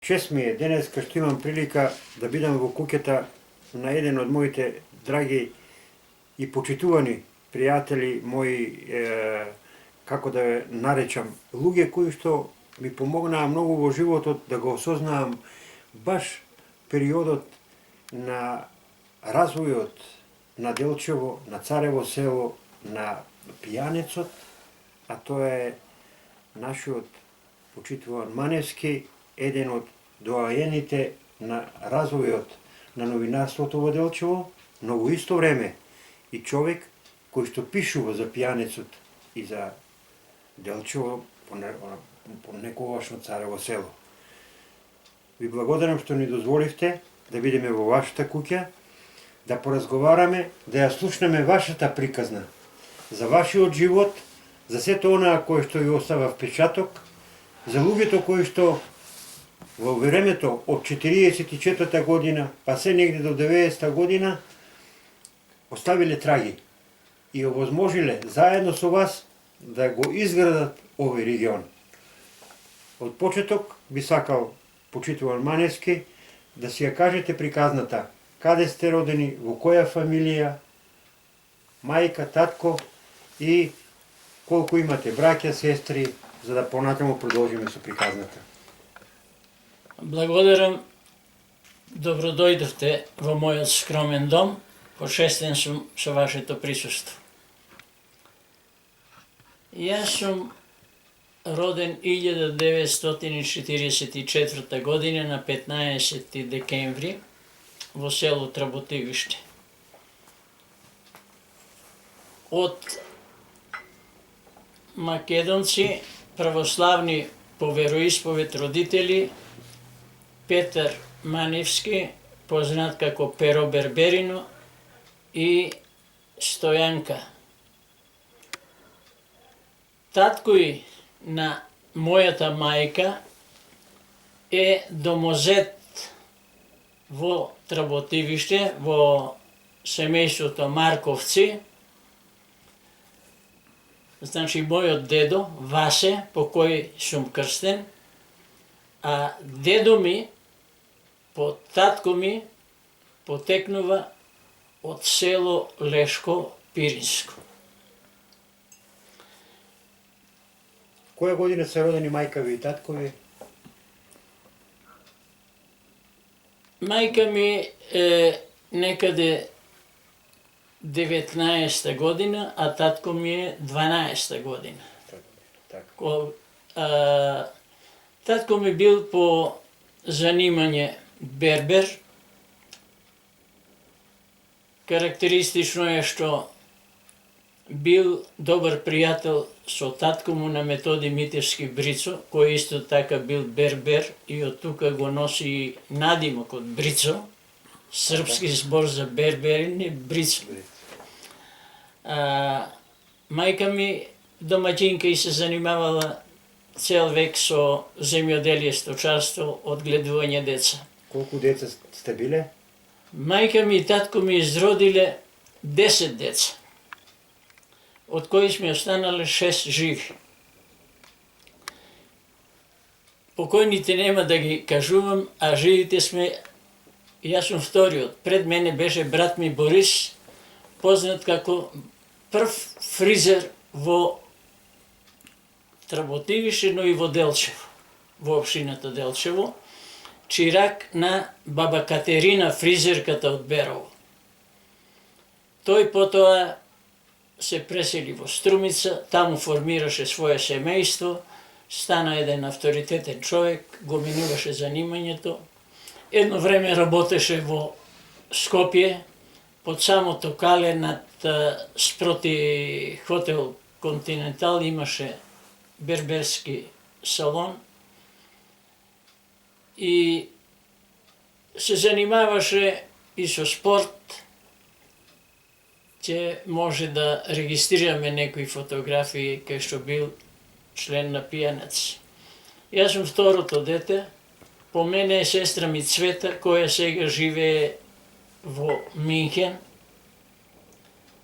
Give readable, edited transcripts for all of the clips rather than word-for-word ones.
Чест ми е денеска што имам прилика да бидам во куќата на еден од моите драги и почитувани пријатели, мои, како да ве наречам, луѓе кои што ми помогнаа многу во животот да го осознаам баш периодот на развојот на Делчево, на Царево село, на Пијанецот, а тоа е нашиот почитуван Маневски, еден од доаените на развојот на новинарството во Делчево, но во исто време и човек кој што пишува за Пијанецот и за Делчево по некогашно Царево село. Ви благодарам што ни дозволивте да бидеме во вашата куќа, да поразговараме, да ја слушнеме вашата приказна за вашиот живот, за сето онаа кое што ви остава впечаток, за луѓето кои што во времето од 44-та година, па се негде до 90-та година, оставиле траги и овозможиле заедно со вас да го изградат овој регион. Од почеток би сакал, почитуван Маневски, да си ја кажете приказната, каде сте родени, во која фамилија, мајка, татко и колку имате браќа, сестри, за да понатаму продолжиме со приказната. Благодарам, добродојдовте во мојот скромен дом, почестен сум со вашето присуство. Јас сум роден 1944 година на 15 декември во село Тработивиште. Од македонци, православни по вероисповед родители, Петар Маневски, познат како Перо Берберино, и Стојанка. Таткој на мојата мајка е домозет во Тработивиште, во семејството Марковци. Значи, мојот дедо, Васе, по кој сум крстен, а дедо ми, по татко ми, потекнува од село Лешко Пиринско. Која година се родени мајка ви и татко ви? Мајка ми е некаде 19 година, а татко ми е 12 година. Татко ми бил по занимање бербер. Карактеристично е што бил добар пријател со татко му на Методи Митевски Брицо, кој исто така бил бербер и од тука го носи надимокот Брицо, српски збор за берберин е Брицо. Мајка ми домаќинка и се занимавала цел век со земјоделие, сточарство, одгледување деца. Колку деца сте биле? Мајка ми и татко ми изродиле 10 деца, од кои сме останале 6 живи. Покојните нема да ги кажувам, а живите сме, јас сум вториот. Пред мене беше брат ми Борис, познат како прв фризер во Тработивиште, но и во Делчево, во општината Делчево, чирак на баба Катерина, фризерката од Берово. Тој потоа се пресели во Струмица, таму формираше своје семејство, стана еден авторитетен човек, го минуваше занимањето. Едно време работеше во Скопје, под самото кале над спроти хотел Континентал имаше берберски салон и се занимаваше и со спорт. Ќе може да регистрираме некои фотографии кај што бил член на Пијанец. Јас сум второто дете, по мене е сестра ми Цвета, која сега живее во Минхен.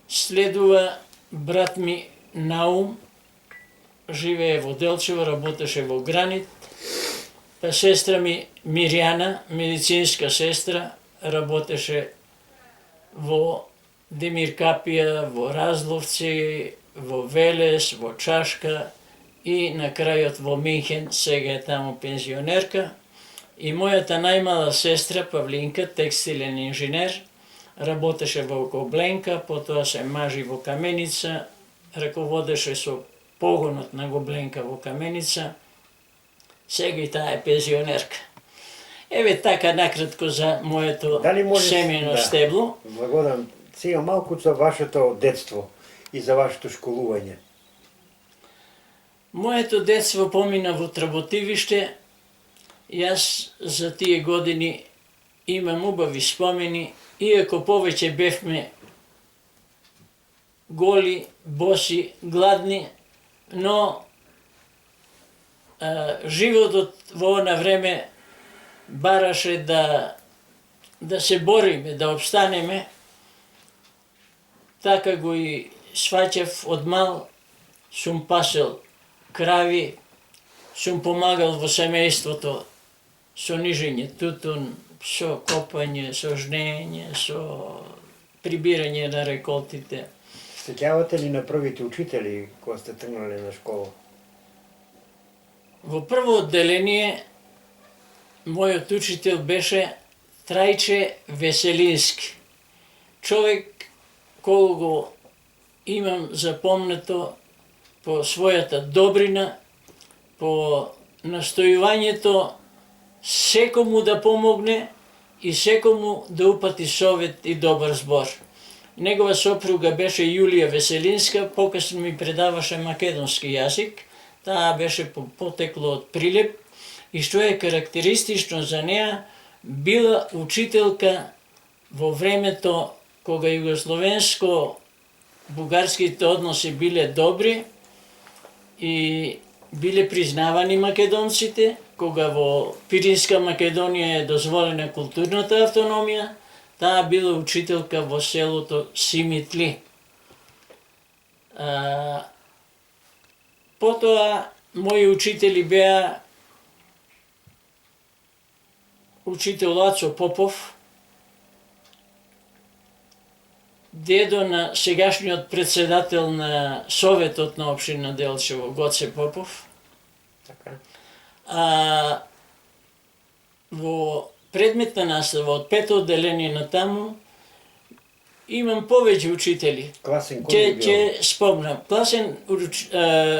Следува брат ми Наум, живее во Делчево, работеше во Гранит. Па Па сестра ми Мирјана, медицинска сестра, работеше во Демиркапија, во Разловци, во Велес, во Чашка и на крајот во Минхен, сега е таму пензионерка. И мојата најмала сестра Павлинка, текстилен инженер, работеше во Гобленка, потоа се мажи во Каменица, раководеше со погонот на Гобленка во Каменица, сега и таа е пензионерка. Еве така накратко за моето семејно стебло. Благодан, сега малку за вашето детство и за вашето школување. Моето детство помина во Тработивиште. Јас за тие години имам убави спомени, иако повеќе бевме голи, боси, гладни, но животот во она време бараше да се бориме, да обстанеме. Така го и сваќав од мал, сум пасел крави, сум помагал во семејството со нижење тутун, со копање, со жнење, со прибирање на реколтите. Сеќавате ли на првите учители кога сте тргнале на школа? Во прво одделение мојот учител беше Трајче Веселински. Човек кој го имам запомнето по својата добрина, по настојувањето секому да помогне и секому да упати совет и добар збор. Негова сопруга беше Јулија Веселинска, покасно ми предаваше македонски јазик. Таа беше потекло од Прилеп и што е карактеристично за неа, била учителка во времето кога југословенско-бугарските односи биле добри и биле признавани македонците, кога во Пиринска Македонија е дозволена културната автономија, таа била учителка во селото Симитли. Потоа, мои учители беа учител Ацо Попов, дедо на сегашниот председател на Советот на општина Делчево, Гоце Попов. Така. Во предметна настава од пето одделение на таму имам повеќе учители. Класен кој бил? Ќе спомнам. Класен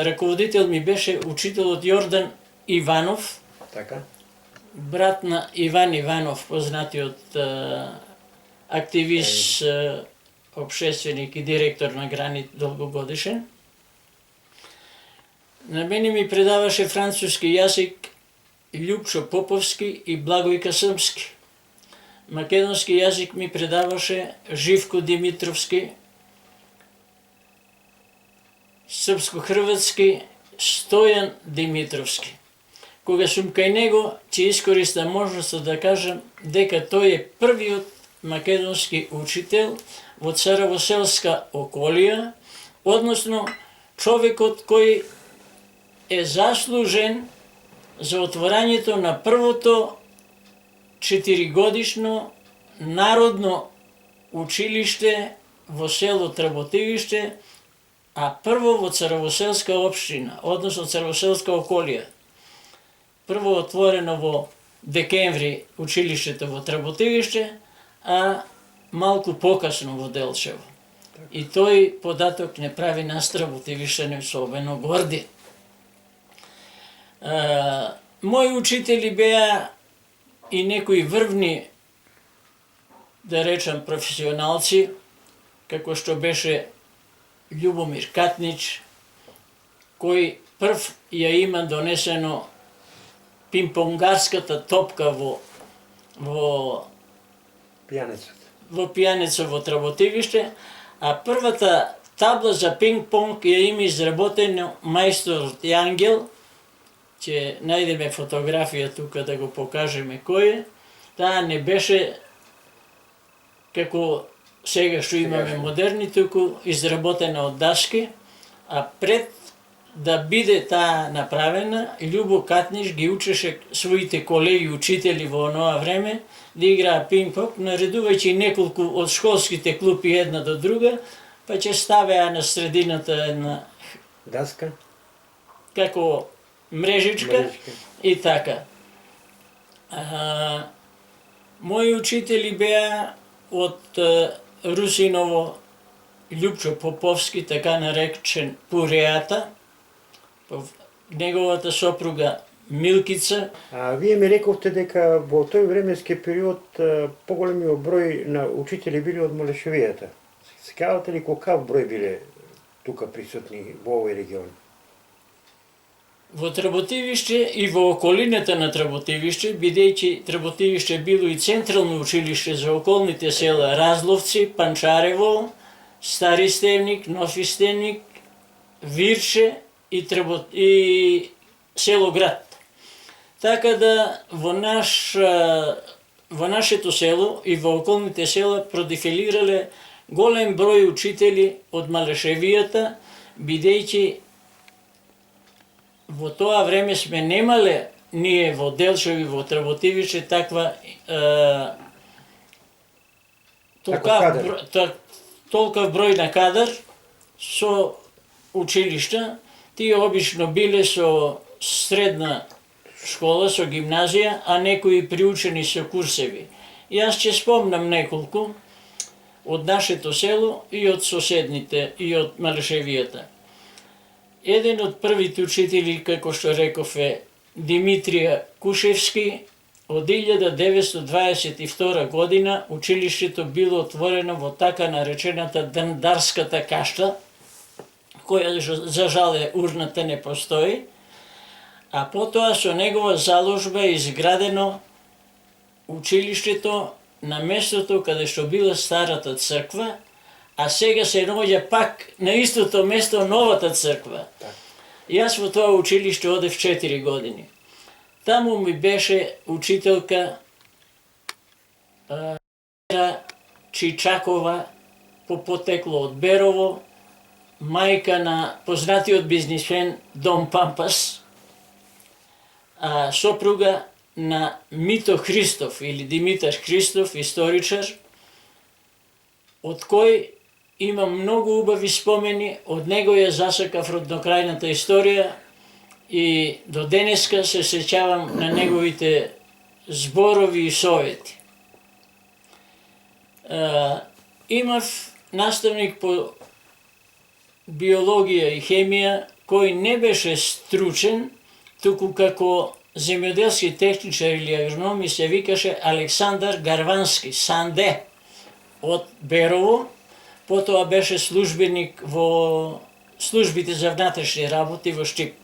раководител ми беше учителот Јордан Иванов, Така. брат на Иван Иванов, познатиот активист, општественик и директор на Гранит долгогодишен. На мене ми предаваше француски јазик Љупчо Поповски и Благојка Срмски. Македонски јазик ми предаваше Живко Димитровски, српско-хрватски Стојан Димитровски. Кога сум кај него, ќе искористам можноста да кажам дека тој е првиот македонски учител во Царавоселска околија, односно човекот кој е заслужен за отворањето на првото 4-годишно народно училиште во село Тработивиште, а прво во Царавоселска општина, односно Царавоселска околија. Прво отворено во декември училиштето во Тработивиште, а малку покасно во Делчево. И тој податок не прави нас Тработивиштани особено горди. Мои учители беа и некои врвни, да речам, професионалци, како што беше Љубомир Катнич, кој прв ја има донесено пинг-понгарската топка во пијаница во Тработивиште, а првата табла за пинг-понг ја има изработено мајсторот Јангел. Ќе најдеме фотографија тука да го покажеме кој е. Таа не беше како сега што имаме модерни, туку изработена од дашки, а пред да биде таа направена, Љубо Катниш ги учеше своите колеги учители во оноа време да играа пинг-понг, наредувајќи неколку од школските клупи една до друга, па ќе ставеа на средината една Даска? како мрежичка и така. Мои учители беа од Русиново Љупчо Поповски, така наречен Пуреата, неговата сопруга Милкица. Вие ми рековте дека во тој временски период поголемиот број на учители били од Малешевијата. Сеќавате ли колкав број биле тука присутни во овој регион? Во Тработивиште и во околината на Тработивиште, бидејќи Тработивиште било и централно училиште за околните села Разловци, Панчарево, Стари Стевник, Нов Стевник, Вирче и село Град. Така да во нашето село и во околните села продефилирале голем број учители од Малешевијата, бидејќи во тоа време сме немале ние во Делчеви, во Тработивиште таква толков број на кадар со училишта. Тие обично биле со средна школа, со гимназија, а некои приучени со курсеви. Јас ќе спомнам неколку од нашето село и од соседните и од Малешевијата. Еден од првите учители, како што реков, е Димитрија Кушевски. Од 1922 година училиштето било отворено во така наречената Дандарската кашта, која за жал е урната не постои, а потоа со негова заложба е изградено училиштето на местото каде што била старата црква, а сега се наоѓа пак на истото место новата црква. Јас во тоа училиште одев 4 години. Таму ми беше учителка Чичакова, по потекло од Берово, мајка на познатиот бизнисмен Дом Пампас, сопруга на Мито Христов или Димитар Христов, историчар, од кој имам многу убави спомени, од него ја засакав роднокрајната историја и до денеска се сеќавам на неговите зборови и совети. Имав наставник по биологија и хемија, кој не беше стручен, туку како земјоделски техничар или агроном и се викаше Александар Гарвански, Санде, од Берово. Потоа беше службеник во службите за внатрешни работи во Штип.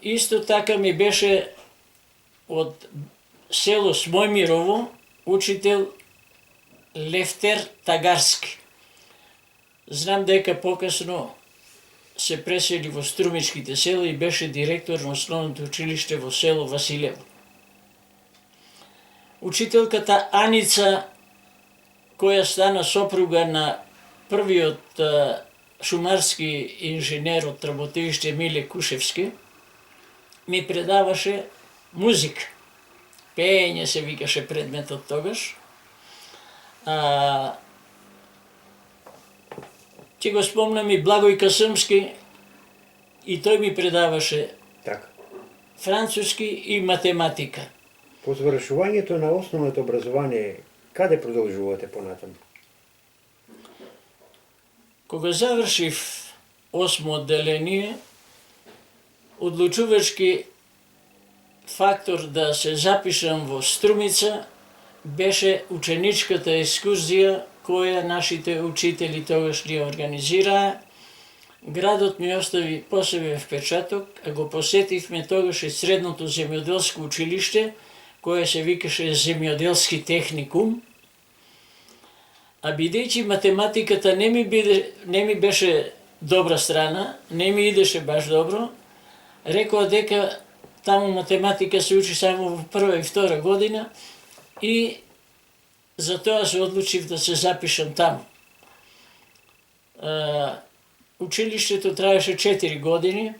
Исто така ми беше од село Смојмирово учител Левтер Тагарски. Знам дека покасно се пресели во Струмичките села и беше директор на основното училиште во село Василево. Учителката Аница, која стана сопруга на првиот шумарски инженер од Тработивиште Миле Кушевски, ми предаваше музика. Пеење се викаше предметот тогаш. Ќе го спомнам и Благој Касымски, и тој ми предаваше француски и математика. По завршувањето на основното образование, каде продолжувате понатаму? Кога завршив 8 одделение, одлучувачки фактор да се запишам во Струмица беше ученичката екскурзија која нашите учители тогаш ни организираа. Градот ми остави посебен впечаток, а го посетивме тогаш и средното земјоделско училиште, кое се викаше Земјоделски техникум. А бидејќи математиката не ми беше добра страна, не ми идеше баш добро, рекоа дека таму математика се учи само во прва и втора година и затоа се одлучив да се запишам таму. училиштето траеше 4 години.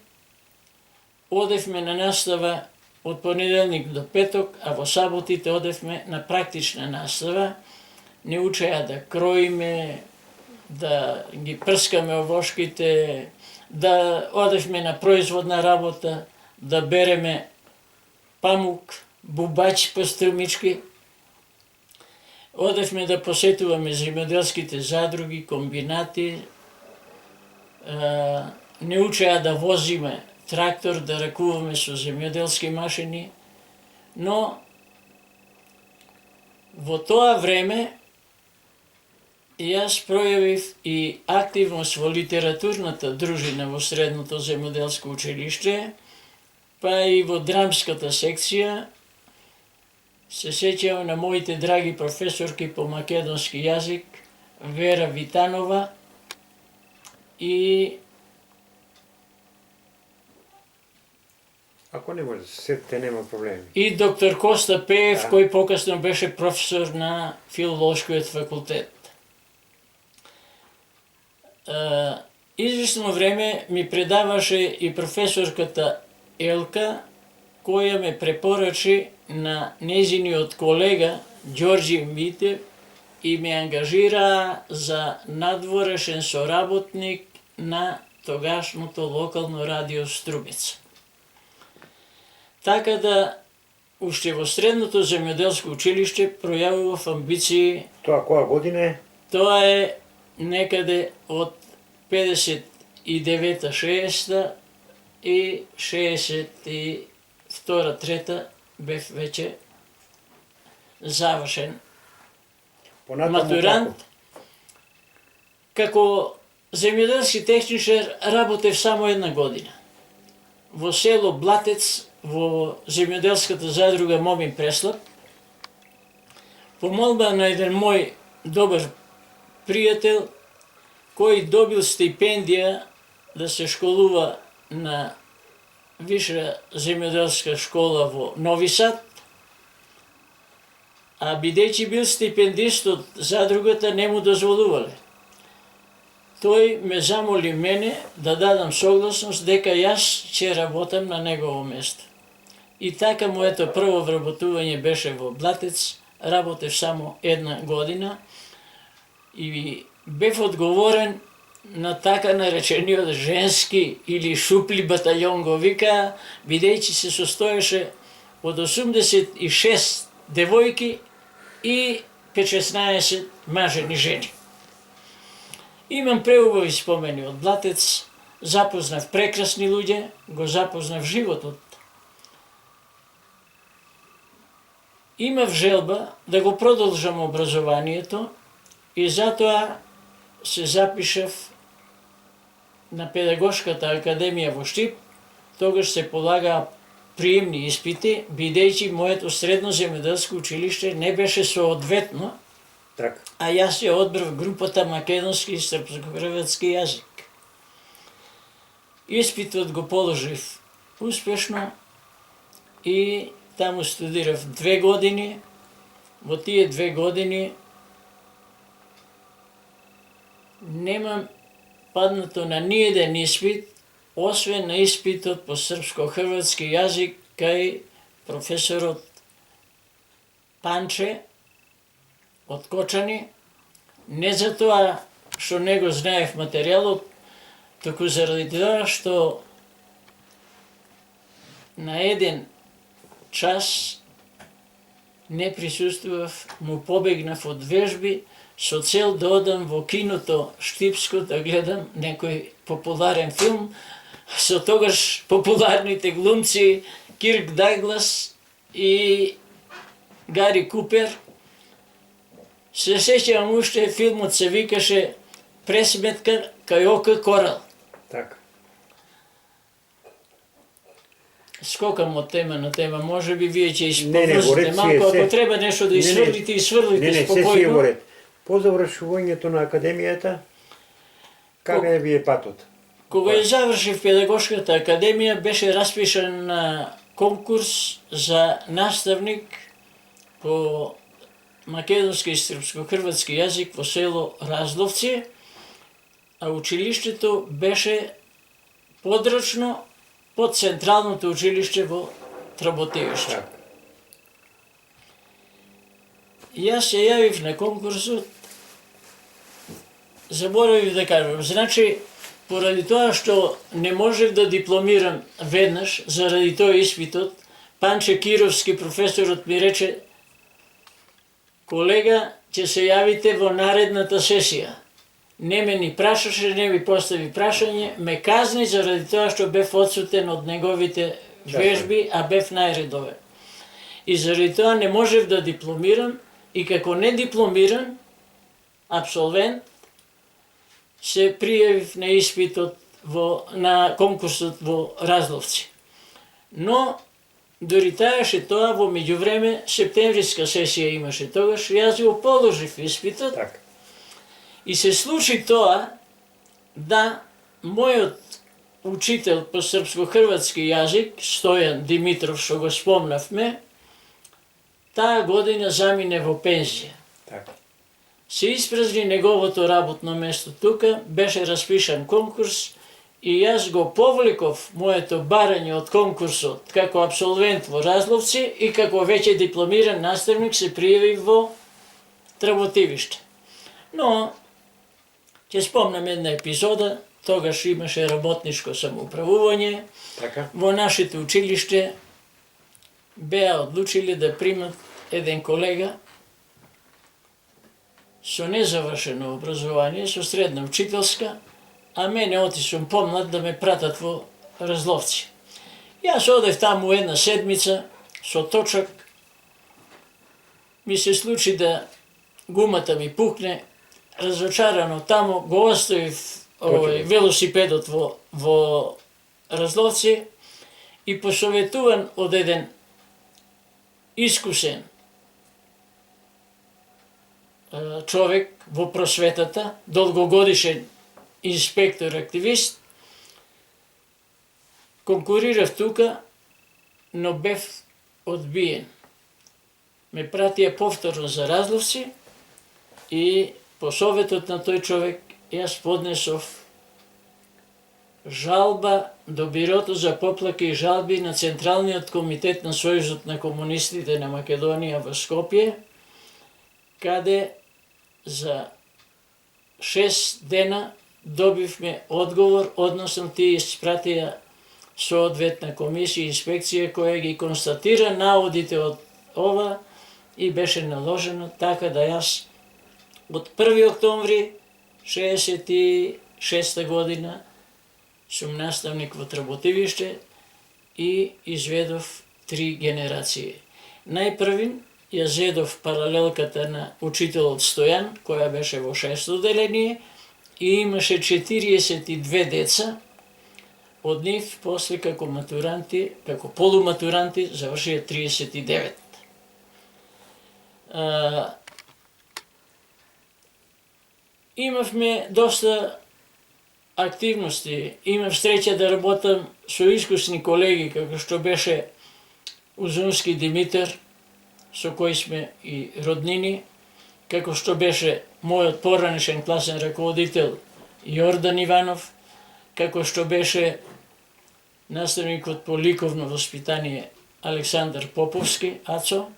Одевме на настава од понеделник до петок, а во саботите одевме на практична настава. Не учеа да кроиме, да ги прскаме овошките, да одевме на производна работа, да береме памук, бубач по струмички. Одевме да посетуваме земјоделските задруги, комбинати. Не учеа да возиме трактор, да ракуваме со земјоделски машини, но во тоа време јас пројавив и активност во литературната дружина во Средното земјоделско училиште, па и во драмската секција. Се сеќавам на моите драги професорки по македонски јазик, Вера Витанова и Ако не може да се сетите, нема проблеми. и доктор Коста Пеев, Да. кој покасно беше професор на филолошкиот факултет. Извесно време ми предаваше и професорката Елка, која ме препорачи на нејзиниот колега Ѓорѓи Митев и ме ангажира за надворешен соработник на тогашното локално радио Струмица. Така да, уште во Средното земјоделско училиште пројавував амбиции. Тоа која година е? Тоа е некаде од 59-60 и 62-3 бев веќе завршен Понатаму матурант. Како земјоделски техничар работев само една година. Во село Блатец, во земјоделската задруга Момин Преслав, по молба на еден мој добар пријател, кој добил стипендија да се школува на Виша земјоделска школа во Нови Сад, а бидејќи бил стипендист од задругата, не му дозволувале. Тој ме замоли мене да дадам согласност дека јас ќе работам на негово место. И така моето прво вработување беше во Блатец, работев само една година и бев одговорен на така наречениот женски или шупли батаљон го вика, бидејќи се состоеше од 86 девојки и 15 мажени жени. Имам преубави спомени од Блатец, запознав прекрасни луѓе, го запознав животот. Имав желба да го продолжам образованието и затоа се запишав на Педагошката академија во Штип. Тогаш се полагаа приемни испити, бидејќи моето Средно земјоделско училиште не беше соодветно, Така. а јас ја одбрав групата македонски и српско-хрватски јазик. Испитот го положив успешно и таму студирав 2 години. Во тие 2 години немам паднато на ниеден испит, освен на испитот по српско-хрватски јазик кај професорот Панче од Кочани. Не за тоа што не го знаев материјалот, туку заради тоа што на еден час не присуствував, му побегнав од вежби со цел да одам во киното Штипско да гледам некој популарен филм со тогаш популарните глумци Кирк Даглас и Гари Купер. Се сеќавам уште, филмот се викаше Пресметка кај ока корал. Така. Скокам од тема на тема, може би вие ќе Не, не, исповрзите горец си е малку, се. ако треба нешто да Не, не. исврлите, Не, исврлите не, се си е спокојно. во ред. По завршувањето на академијата, кака е вие патот? Кога ја завршив Педагошката академија, беше распишан конкурс за наставник по македонски и српско-хрватски јазик во село Разловци, а училиштето беше подрачно под Централното училиште во Тработевиште. Така. И јас се јавив на конкурсот, заборавив да кажам, значи, поради тоа што не можев да дипломирам веднаш, заради тој испитот, Панче Кировски, професорот, ми рече: колега, ќе се јавите во наредната сесија. Не ме ни прашаше, не ви постави прашање, ме казни заради тоа што бев одсутен од неговите вежби, а бев најредовен. И заради тоа не можев да дипломирам, и како не дипломиран апсолвент се пријавив на испитот на конкурсот во Разловци. Но дори таеше тоа, во меѓувреме септемвриска сесија имаше тогаш, јас го положив испитот. Така. И се случи тоа да мојот учител по српско-хрватски јазик, Стојан Димитров, што го спомнавме, таа година замине во пензија. Така. Се испразни неговото работно место тука, беше распишан конкурс и јас го повлеков моето барање од конкурсот како апсолвент во Разловци и како веќе дипломиран наставник се пријавив во Тработивиште. Но ќе спомнам една епизода, тогаш имаше работничко самоуправување. Така. Во нашето училиште беа одлучили да примат еден колега со незавршено образование, со средна учителска, а мене отишом помлад да ме пратат во Разловци. Јас одев таму една седмица со точак, ми се случи да гумата ми пукне, разочарано таму го оставив велосипедот во Разловци и посоветуван од еден искусен човек во просветата, долгогодишен инспектор, активист, конкурирав тука, но бев одбиен. Ме пратија повторно за Разловци и по советот на тој човек јас поднесов жалба до Бирото за поплаки и жалби на Централниот комитет на Сојузот на комунистите на Македонија во Скопје, каде за 6 дена добивме одговор, односно тие испратија соодветна комисија и инспекција која ги констатира наводите од ова и беше наложено така да јас од 1. октомври 1966 година сум наставник во Тработивиште и изведов 3 генерации. Најпрвин ја зедов паралелката на учителот Стојан, која беше во 6-то деление и имаше 42 деца. Од нив после како матуранти, како полуматуранти завршија 39. Имавме доста активности, имав среќа да работам со искусни колеги, како што беше Узунски Димитар, со кој сме и роднини, како што беше мојот поранешен класен раководител Јордан Иванов, како што беше наставникот по ликовно воспитание Александар Поповски, Ацо,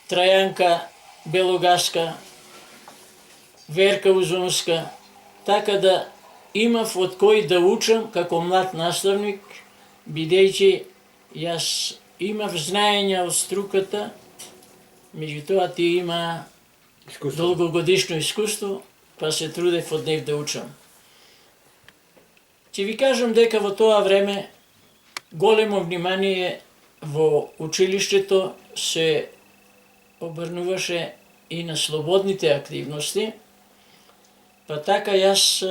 Трајанка Белогаска, Верка Узунска, така да имав од кој да учам како млад наставник, бидејќи јас имав знаења од струката, меѓутоа тие има долгогодишно искуство, па се трудев од нив да учам. Ќе ви кажам дека во тоа време големо внимание во училиштето се обрнуваше и на слободните активности, па така јас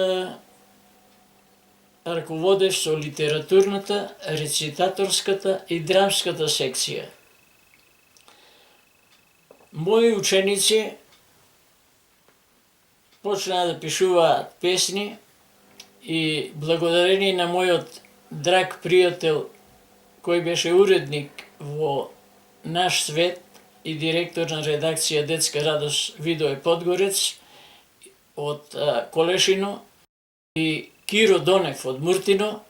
раководев со литературната, рецитаторската и драмската секција. Мои ученици почнаа да пишуваат песни и благодарение на мојот драг пријател кој беше уредник во Наш свет и директор на редакција Детска радост Видое Подгорец, од Колешино и Киро Донев од Муртино.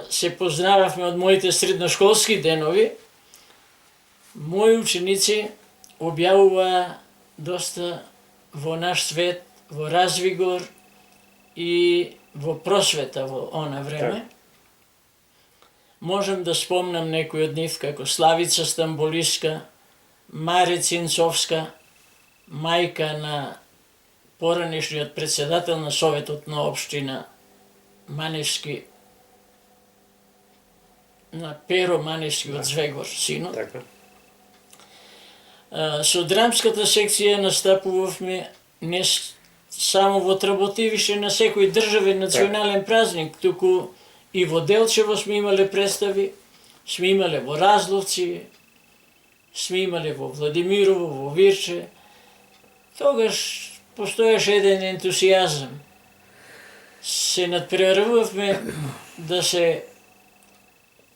Се познававме од моите средношколски денови. Мои ученици објавуваа доста во наш свет, во Развигор и во просвета во она време. Можам да спомнам некои од нив како Славица Стамболиска, Маре Цинцовска, мајка на поранешниот председател на Советот на општина Маневски, на Перо Маневски од Звегор, синот. Така. Со драмската секција настапувавме не само во Тработивише на секој државен национален празник, туку и во Делчево сме имале представи, сме имале во Разловци, сме имале во Владимирово, во Вирче. Тогаш постоеше еден ентусијазам. Се надпреварувавме да се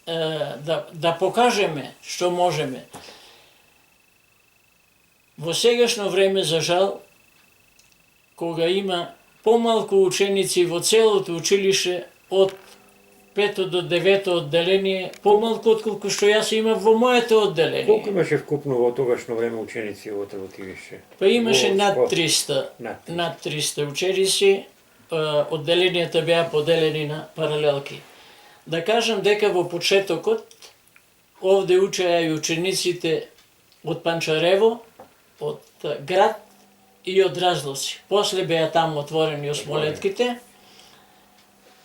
да покажеме што можеме. Во сегашно време, за жал, кога има помалку ученици во целото училище од 5 до 9 одделение, помалку отколку што јас имав во моето одделение. Колку имаше вкупно во тогашно време ученици во Тработивише? Па имаше над 300, над 300 ученици, одделенијата беа поделени на паралелки. Да кажам дека во почетокот овде учеа и учениците од Панчарево, од град и од Разловци. После беа таму отворени осмолетките.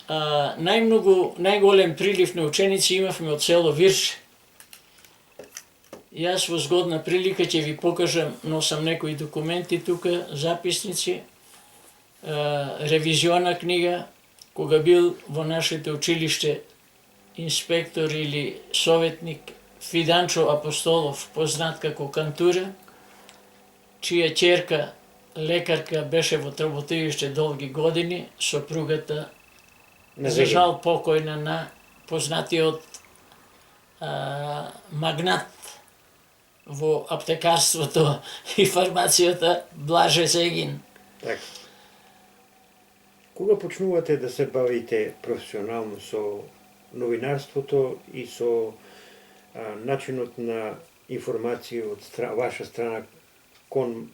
Најголем прилив на ученици имавме од село Вирче. Јас во згодна прилика ќе ви покажам, носам некои документи тука, записници, ревизиона книга, кога бил во нашето училиште инспектор или советник Фиданчо Апостолов, познат како Кантура, чија ќерка лекарка беше во Тработивиште долги години, сопругата за жал покојна на познатиот магнат во аптекарството и фармацијата Блаже Сегин. Така. Кога почнувате да се бавите професионално со новинарството и со начинот на информација од ваша страна кон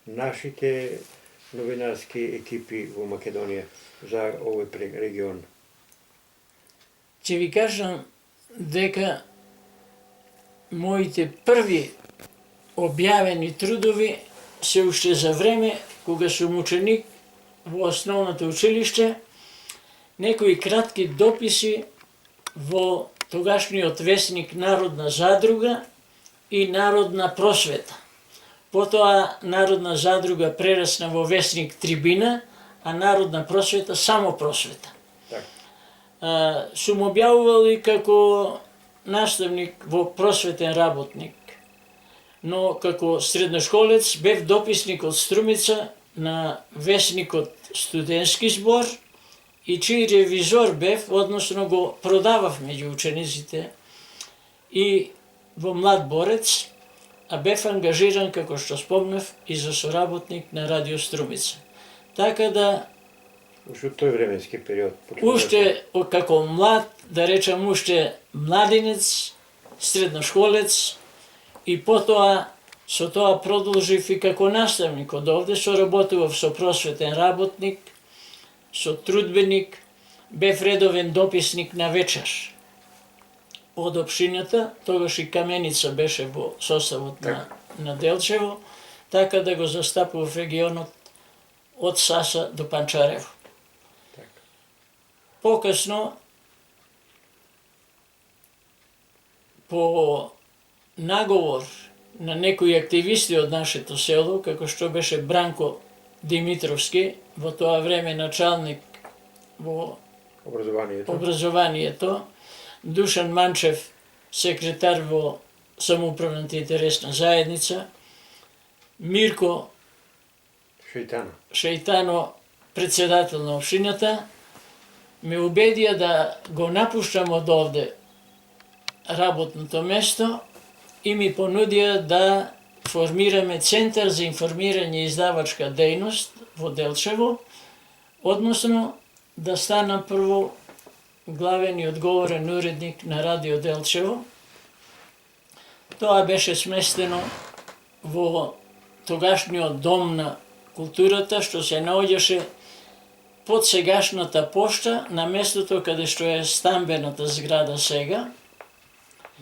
нашите новинарски екипи во Македонија за овој регион? Ќе ви кажам дека моите први објавени трудови се уште за време кога сум ученик во основното училиште, некои кратки дописи во тогашниот весник Народна задруга и Народна просвета. Потоа Народна задруга прерасна во весник Трибина, а Народна просвета само просвета. Сум објавувал и како наставник во просветен работник, но како средношколец бев дописник од Струмица на весникот Студентски збор и чиј ревизор бев, односно го продавав меѓу учениците и во Млад борец, а бев ангажиран, како што спомнав, и за соработник на Радио Струмица. Така да Уште од тој временски период. Уште како млад, да речам уште младинец, средношколец и потоа со тоа продолжив и како наставник од овде, соработував со просветен работник, со трудбеник, бев редовен дописник на Вечер од општината, тогаш и Каменица беше во составот на Делчево, така да го застапував регионот од Саса до Панчарево. Покасно, по наговор на некои активисти од нашето село, како што беше Бранко Димитровски, во тоа време началник во образованието, Душан Манчев, секретар во самоуправната интересна заедница, Мирко Шејтано, председател на општината, ме убедија да го напуштам од овде работното место и ми понудија да формираме Центар за информирање и издавачка дејност во Делчево, односно да стана прво главен и одговорен уредник на Радио Делчево. Тоа беше сместено во тогашниот дом на културата, што се наоѓаше под сегашната пошта, на местото каде што е стамбената зграда сега.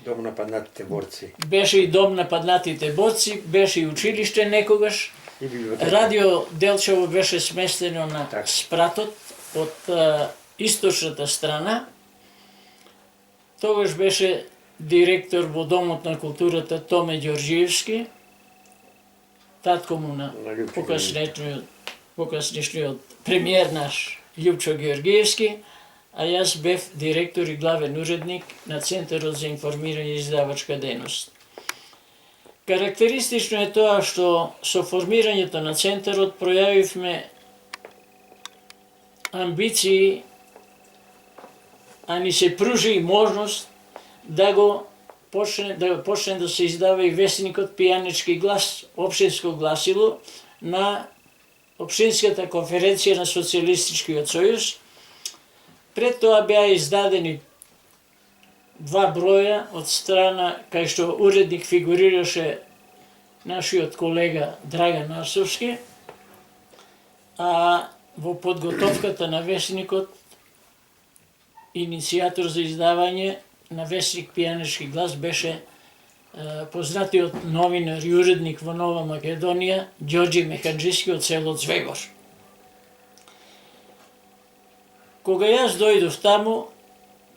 Дом на паднатите борци. Беше и дом на паднатите борци, беше и училиште некогаш. И библиотека. Радио Делчево беше сместено на Така. спратот од источната страна. Тогаш беше директор во Домот на културата Томе Ѓорѓиевски, татко му на На Љупчо покаснешниот премиер наш Љупчо Ѓорѓиевски, а јас бев директор и главен уредник на Центарот за информирање и издавачка дејност. Карактеристично е тоа што со формирањето на Центарот пројавивме амбиции, а ни се пружи и можност да почне да се издава и весникот Пијанички глас, општинско гласило на Општинската конференција на Социјалистичкиот сојуз. Пред тоа беа издадени 2 броја од страна кај што уредник фигурираше нашиот колега Драган Арсовски, а во подготовката на весникот иницијатор за издавање на весник Пијанички глас беше познатиот новинар и уредник во Нова Македонија Ѓорѓи Механџиски од село Звегор. Кога јас дојдов таму,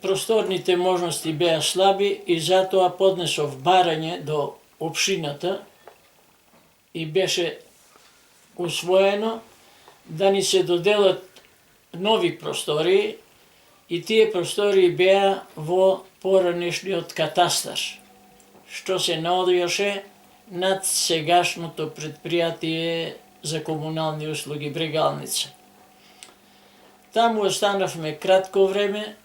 просторните можности беа слаби и затоа поднесов барање до општината и беше усвоено да ни се доделат нови простории, и тие простории беа во поранешниот катастар, што се наоѓаше над сегашното предпријатие за комунални услуги Брегалница. Таму останавме кратко време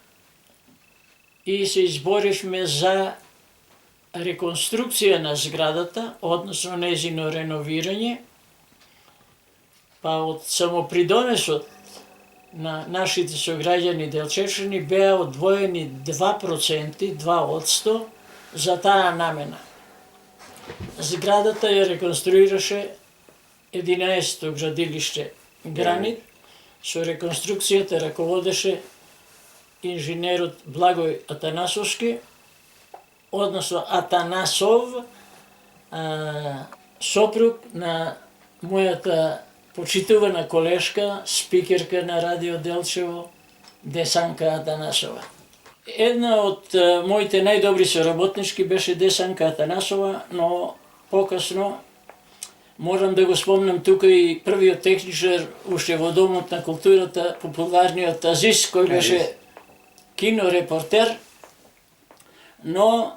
и се изборивме за реконструкција на зградата, односно нејзино реновирање, па од самопридонесот на нашите сограѓани делчевчани беа одвоени 2% за таа намена. Зградата ја реконструираше 11-то градилиште Гранит, со реконструкцијата раководеше инженерот Благој Атанасовски, односно Атанасов, сопруг на мојата почитувана колешка, спикерка на Радио Делчево, Десанка Атанасова. Една од моите најдобри соработнички беше Десанка Атанасова, но покасно морам да го спомнам тука и првиот техничар уште во Домот на културата, популарниот Азис, кој беше кинорепортер, но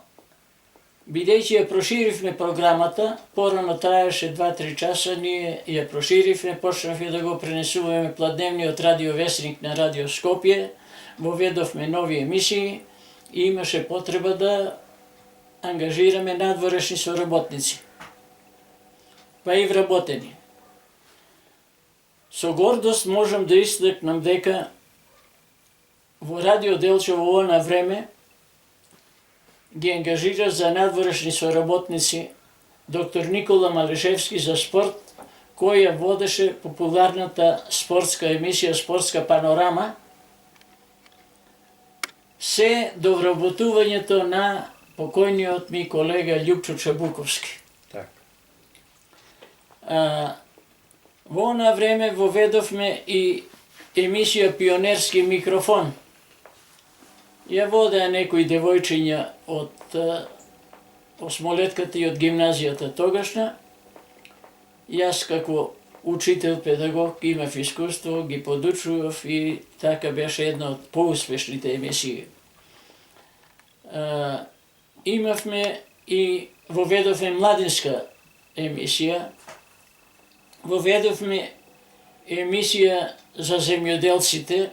бидејќи ја проширивме програмата, порано траеше 2-3 часа, ние ја проширивме, почнавме да го пренесуваме пладневниот радиовесник на Радио Скопје, воведовме нови емисии и имаше потреба да ангажираме надворешни соработници, па и вработени. Со гордост можам да истакнам дека во Радио Делчево во она време ги ангажира за надворешни соработници доктор Никола Малишевски за спорт, кој ја водеше популарната спортска емисија Спортска панорама, се до вработувањето на покојниот ми колега Љупчо Чабуковски. Так. Во она време воведовме и емисија Пионерски микрофон. Ја водеа некои девојчиња од осмолетката и од гимназијата тогашна. Јас како учител, педагог, имав искуство, ги подучував и така беше една од поуспешните емисии. Имавме и воведовме младинска емисија, воведовме емисија за земјоделците.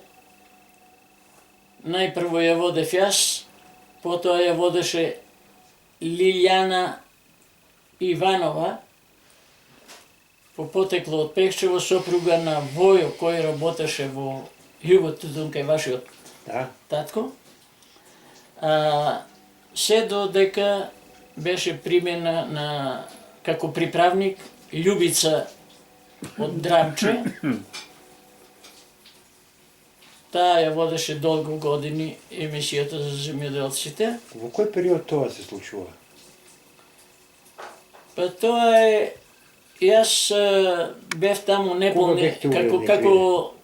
Најпрво ја водев јас, потоа ја водеше Лилјана Иванова, по потекло од Пехчево, сопруга на Војо, кој работеше во југот тутун кај вашиот Да. татко. Се додека беше примена на како приправник Љубица од Драмче. Таа ја водеше долго години емисијата за земјоделците. Во кој период тоа се случува? Па тоа е, јас бев таму неполни, бевте уредник,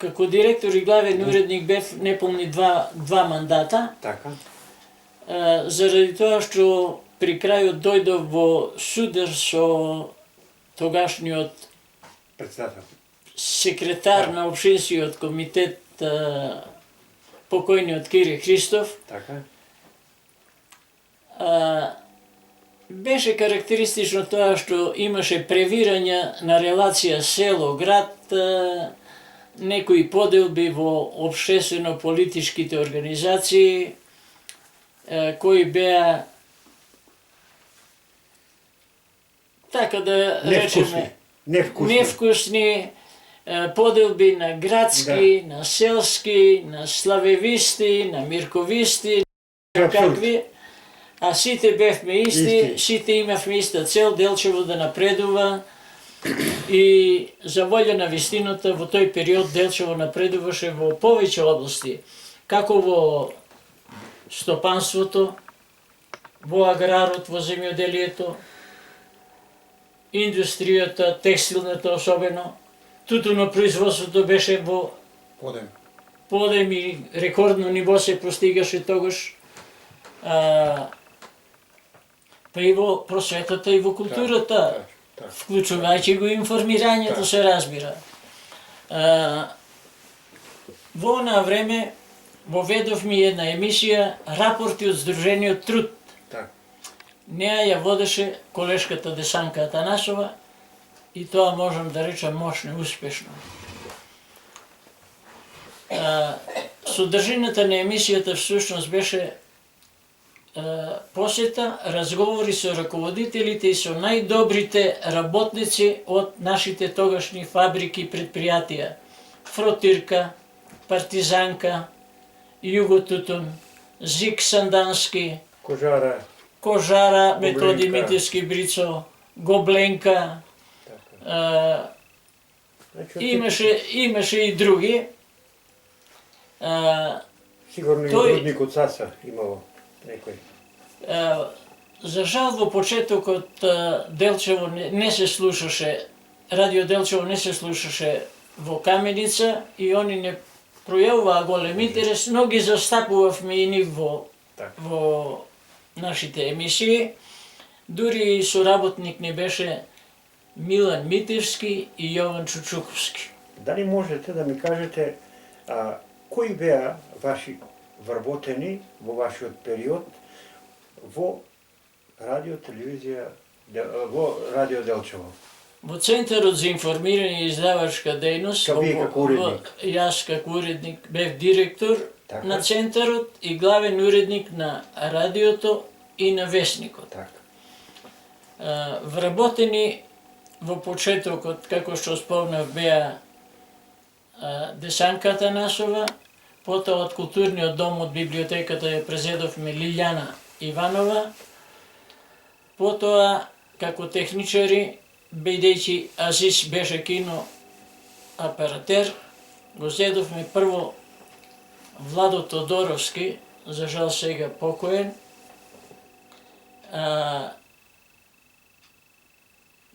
како директор и главен уредник бев неполни два мандата, Така. заради тоа што при крајот дојдов во судар со тогашниот Председател. секретар на општинскиот комитет, покојниот Кире Христов. Така. Беше карактеристично тоа што имаше превирање на релација село-град, некои поделби во општествено-политичките организации, кои беа, така да речеме, невкусни, поделби на градски, на селски, на славевисти, на мирковисти, какви, а сите бевме исти, сите имавме иста цел, Делчево да напредува, и за волја на вистината во тој период Делчево напредуваше во повеќе области, како во стопанството, во аграрот, во земјоделието, индустријата, текстилната особено, тутунопроизводството беше во подем и рекордно ниво се постигаше тогаш, па и во просветата и во културата, вклучувајќи го информирањето, се разбира. Во онаа време воведовме една емисија Рапорти од Сдружениот труд. Неа ја водеше колешката Десанка Атанасова и тоа можам да речам мощно и успешно. Содржината на емисијата всушност беше посета, разговори со раководителите и со најдобрите работници од нашите тогашни фабрики и предпријатија. Фротирка, Партизанка, Југотутун, Зик Сандански, Кожара, Методи Митевски Брицо, Гобленка, имаше и други. Сигурно и родник од Саса имало некој. За жал во почетокот Делчево не се слушаше, Радио Делчево не се слушаше во Каменица и они не пројавуваа голем интерес, но ги застапувавме и нив во нашите емисии. Дури и соработник ни беше Милан Митевски и Јован Чучуковски. Дали можете да ми кажете кои беа ваши вработени во вашиот период во радио, телевизија, во Радио Делчево? Во Центарот за информирање и издавачка дејност, јас како уредник бев директор на Центарот и главен уредник на радиото и на Весникот. Вработени во почетокот, како што спомнав, беа Десанка Атанасова, потоа од културниот дом од библиотеката ја презедовме Лилјана Иванова, потоа како техничари, бидејќи Азис беше кино оператер, го зедовме прво Владо Тодоровски, за жал сега покоен.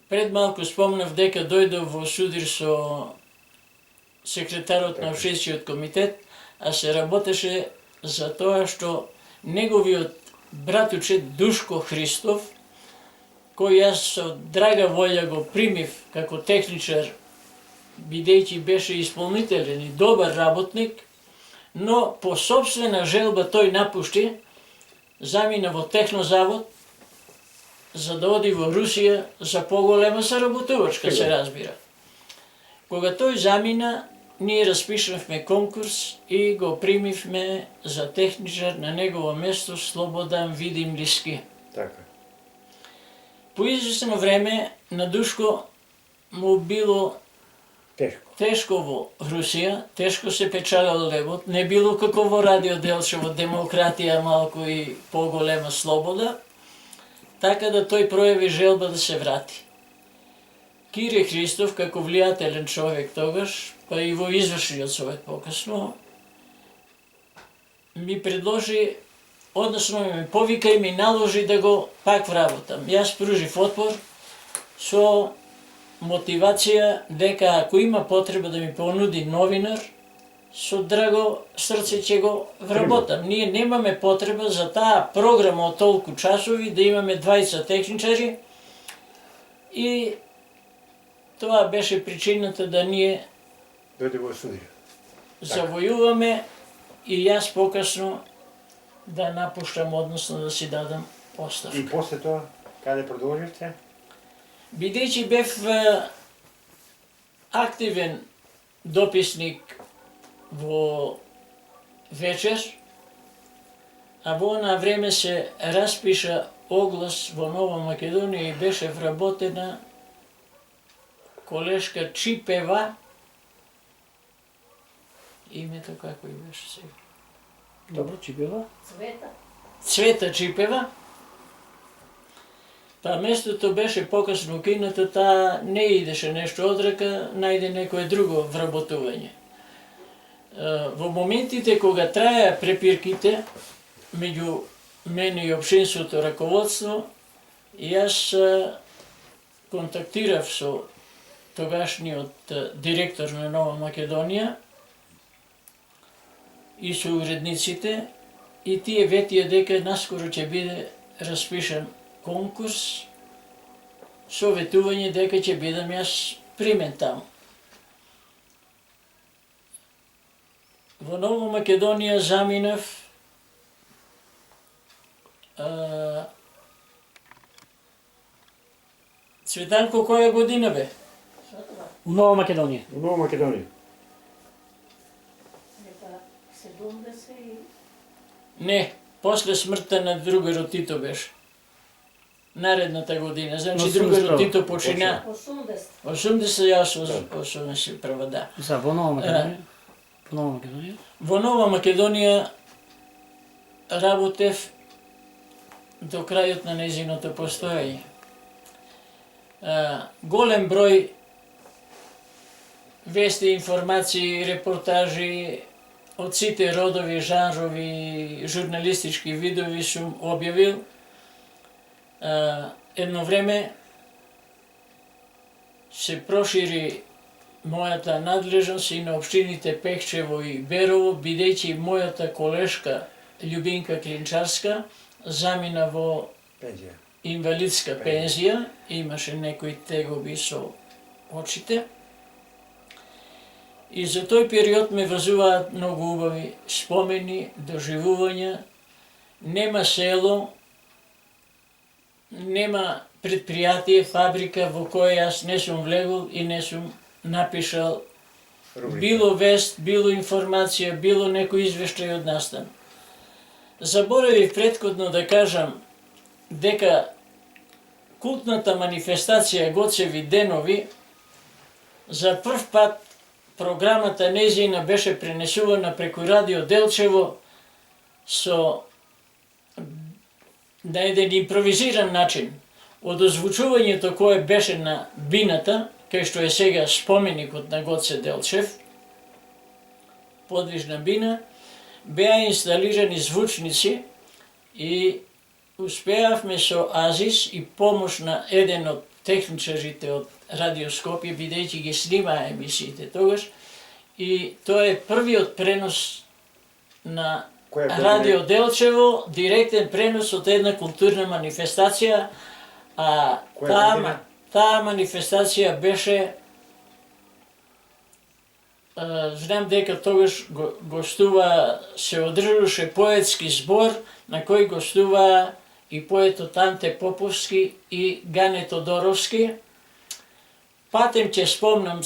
Пред малку спомнав дека дојдов во судир со секретарот на општинскиот комитет, а се работеше за тоа што неговиот братучет Душко Христов, кој јас со драга волја го примив како техничар, бидејќи беше исполнителен и добар работник, но по собствена желба тој напушти, замина во Технозавод, за да оди во Русија за поголема соработувачка, се разбира. Кога тој замина, ние распишавме конкурс и го примивме за техничар на негово место Слободан Видимлиски. По известно време на Душко му било Тешко. тешко во Русија, тешко се печалел левот, не било како во Радио Делчево, демократија малку и поголема слобода, така да тој прояви желба да се врати. Кире Христов, како влијателен човек тогаш, па и во извршниот совет покасно, ми предложи, односно ми повика и ми наложи да го пак вработам. Јас пружив отпор со мотивација дека ако има потреба да ми понуди новинар, со драго срце ќе го вработам. Ние немаме потреба за таа програма од толку часови да имаме 20 техничари и тоа беше причината да ние Дојде во судија. завојуваме и јас покасно да напуштам, односно да си дадам оставка. И после тоа, каде продолживте? Бидејќи бев активен дописник во Вечер, а во она време се распиша оглас во Нова Македонија и беше вработена колешка Чипева, името како и беше сега? Добро, Чипева. Цвета Чипева. Па местото беше покасно укинато, таа не идеше нешто одрака, најде некое друго вработување. Во моментите кога траја препирките меѓу мене и општинското раководство, јас контактирав со тогашниот директор на Нова Македонија и со уредниците, и тие ветија дека наскоро ќе биде распишан конкурс со ветување дека ќе бидам јас примен таму. Во Нова Македонија заминав Цветанко, која година бе? У Нова Македонија. Во Нова Македонија. Не, после смртта на другарот Тито беше. Наредната година. Значи 80 другарот Тито почина 80. 80, јас 81 да. За во Нова Македонија. Во Нова Македонија. Во Нова Македонија работев до крајот на нејзиното постоење. Голем број вести, информации, репортажи од сите родови, жанрови, журналистички видови сум објавил. Едно време се прошири мојата надлежност и на општините Пехчево и Берово, бидејќи мојата колешка Љубинка Клинчарска замина во Пензија. инвалидска пензија, имаше некои тегоби со очите. И за тој период ме врзуваат многу убави спомени, доживувања. Нема село, нема предпријатие, фабрика во која јас не сум влегол и не сум напишал било вест, било информација, било некој извештај од настан. Заборавив претходно да кажам дека култната манифестација Гоцеви денови за прв пат програмата нејзина беше пренесувана преку Радио Делчево со на еден импровизиран начин. Од озвучувањето кое беше на бината, кај што е сега споменикот на Гоце Делчев, подвижна бина, беа инсталирани звучници и успеавме со Азис и помош на еден од техничарите од Радио Скопје, бидејќи ги снимаа емисиите тогаш, и тоа е првиот пренос на Радио Делчево, директен пренос од една културна манифестација, а таа манифестација беше, знам дека тогаш гостува, се одржуваше поетски збор на кој гостува и поетот Анте Поповски и Гане Тодоровски. Патем ќе спомнам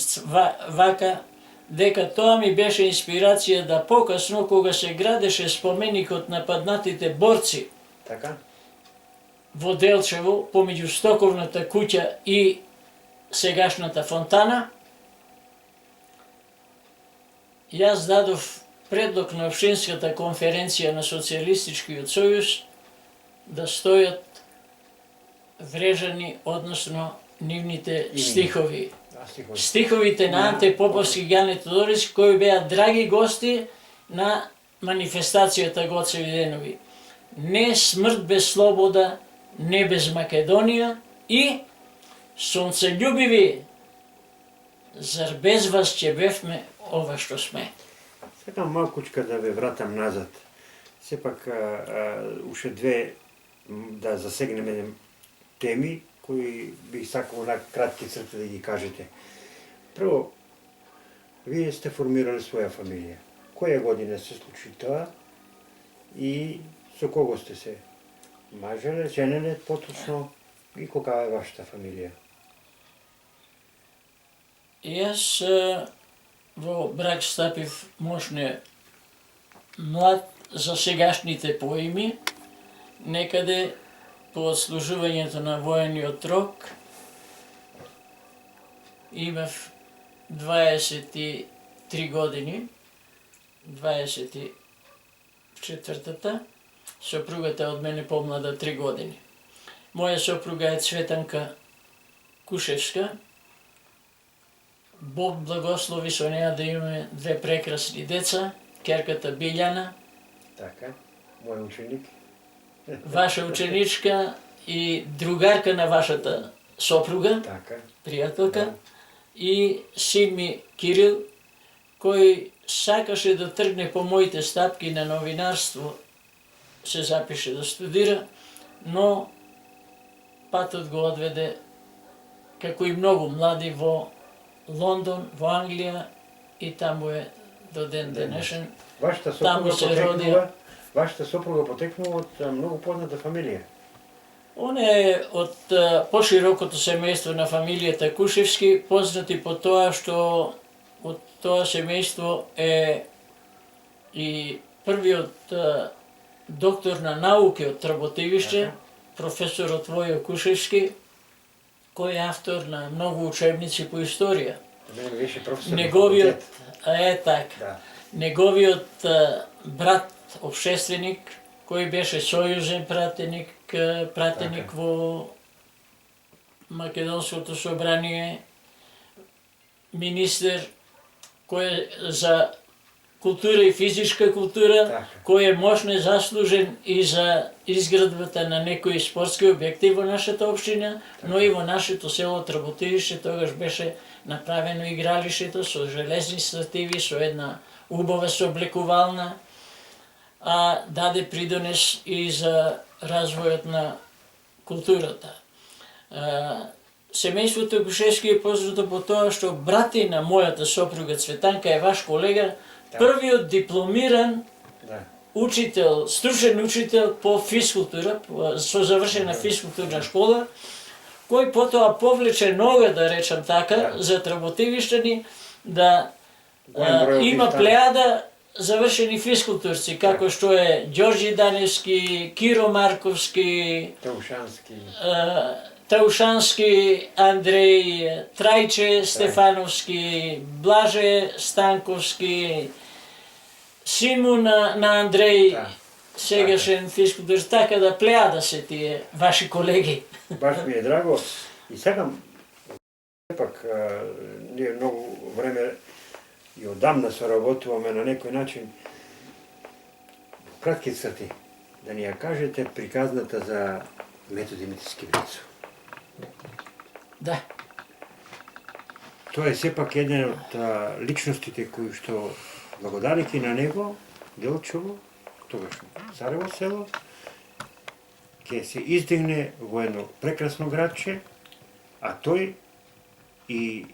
вака дека тоа ми беше инспирација да покасно, кога се градеше споменикот на паднатите борци Така? во Делчево, помеѓу Стоковната куќа и сегашната фонтана, јас дадов предлог на Општинската конференција на Социјалистичкиот сојуз да стојат врежани, односно нивните стихови. Стиховите на Анте Поповски и Ѓане Тодоревски, кои беа драги гости на манифестацијата Гоце Виденови. Не смрт без слобода, не без Македонија и сонцелюбиви, зар без вас ќе бевме ова што сме. Сакам малкучка да ве вратам назад. Сепак уште две да засегнеме теми кои бих сакал на кратки црти да ги кажете. Прво, вие сте формирали своја фамилија. Која година се случи тоа и со кого сте се мажеле, женеле поточно и кога е вашата фамилија? Јас во брак стапив мошне млад за сегашните поими, некаде по отслужувањето на воениот рок. Имав 23 години, 24-та, сопругата од мене помлада 3 години. Моја сопруга е Цветанка Кушевска. Бог благослови со неа да имаме две прекрасни деца, керката Билјана, Така, мој ученик. ваша ученичка и другарка на вашата сопруга, Така. пријателка, и син ми Кирил, кој сакаше да тргне по моите стапки на новинарство, се запише да студира, но патот го одведе, како и многу млади, во Лондон, во Англија, и таму е до ден денешен. Таму се родија. Вашата сопруга потекнува од многу позната фамилија. Он е од поширокото семејство на фамилијата Кушевски, познати по тоа што од тоа семејство е и првиот доктор на науки од Трботевиште, професорот Војо Кушевски, кој е автор на многу учебници по историја. Мене беше професор. Неговиот така. Да. Неговиот брат општественик, кој беше сојузен пратеник во Македонското собрание, министер кој е за култура и физичка култура, кој е мощно заслужен и за изградбата на некои спортски објекти во нашата општина, но и во нашето село Трботевиште тогаш беше направено игралишето со железни стативи, со една убава сооблекувална, а даде придонес и за развојот на културата. Семејството Кушевски е познато по тоа што брати на мојата сопруга Цветанка е ваш колега, првиот дипломиран учител, стручен учител по физкултура, со завршена физкултурна школа, кој потоа повлече нога, да речам така, за Трботевиштани да има плејада завршени физкултурци, како што е Ѓорѓи Даневски, Киро Марковски, Таушански, Андреј, Трајче Стефановски, Блаже Станковски, Симу на Андреј, сегашен физкултурист, така да плејада се тие ваши колеги. Баш ми е драго и сакам, сепак, ние многу време и одамна соработуваме на некој начин, кратки црти, да ни ја кажете приказната за Методи Митевски Брицо. Да. Тоа е сепак една од личностите кои што, благодарики на него, Делчово, тогашно Царево село, ќе се издигне во едно прекрасно градче, а тој и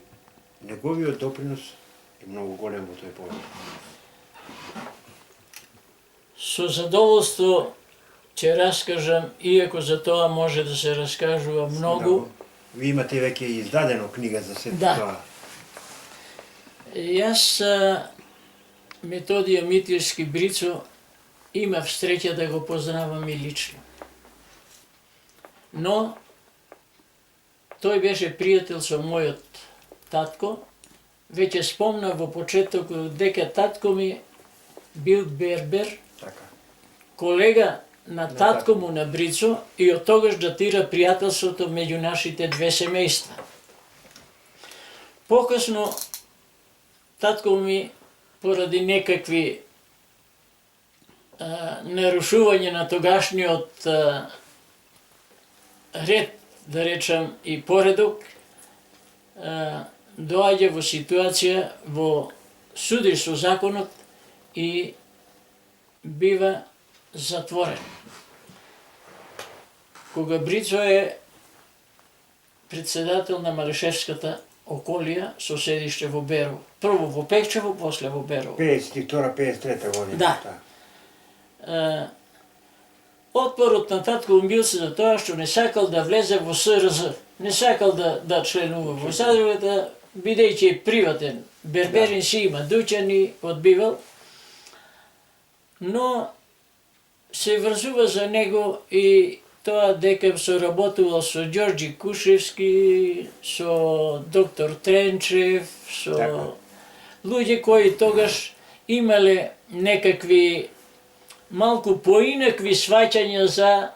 неговиот допринос е многу голем во тој повод. Со задоволство ќе раскажам, иако за тоа може да се раскажува многу. Ви имате веќе издадено книга за сето тоа. Јас Методија Митевски Брицо имав среќа да го познавам и лично. Но тој беше пријател со мојот татко. Веќе спомна во почетокот дека татко ми бил бербер, Така. колега на татко му на Брицо, и од тогаш датира пријателството меѓу нашите две семејства. Покасно татко ми поради некакви нарушување на тогашниот ред, да речам, и поредок, доаѓа во ситуација, во суди со законот и бива затворен. Кога Брицо е председател на Малишевската околија со седиште во Берово. Прво во Пекчево, после во Берово. 52-53 година. Да. Отпорот на татко му бил се за тоа што не сакал да влезе во СРЗ. Не сакал да членува во задружата, бидејќи е приватен. Берберин си има дуќани, одбивал. Но се врзува за него и тоа дека соработувал со Ѓорѓи Кушевски, со доктор Тренчев, со луѓе кои тогаш имале некакви малку поинакви сваќања за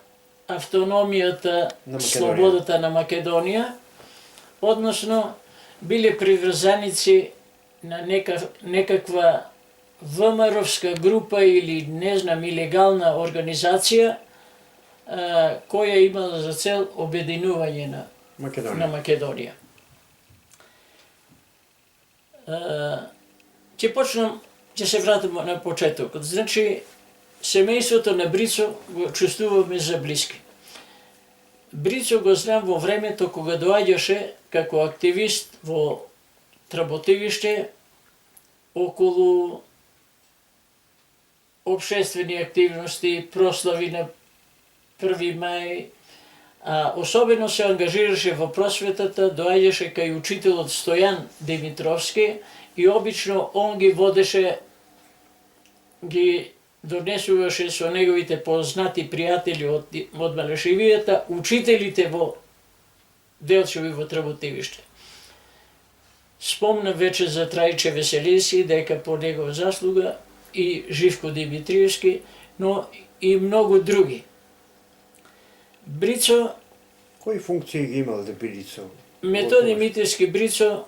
автономијата, слободата на Македонија, односно биле приврзаници на некаква ВМРО-вска група или не знам, илегална организација која имала за цел обединување на Македонија. Ќе се вратам на почетокот. Значи, семејството на Брицо го чувствуваме за блиски. Брицо го знам во времето кога доаѓаше како активист во Тработивиште околу општествени активности, прослави на 1 мај, особено се ангажираше во просветата, доаѓаше кај учителот Стојан Димитровски и обично он ги водеше, ги донесуваше со неговите познати пријатели од Малешевијата, учителите во Делчево и во Тработивиште. Спомна вече за Трајче Веселински, дека по негова заслуга, и Живко Димитриевски, но и многу други. Брицо... Кои функции ги имал Брицо? Методи Митевски Брицо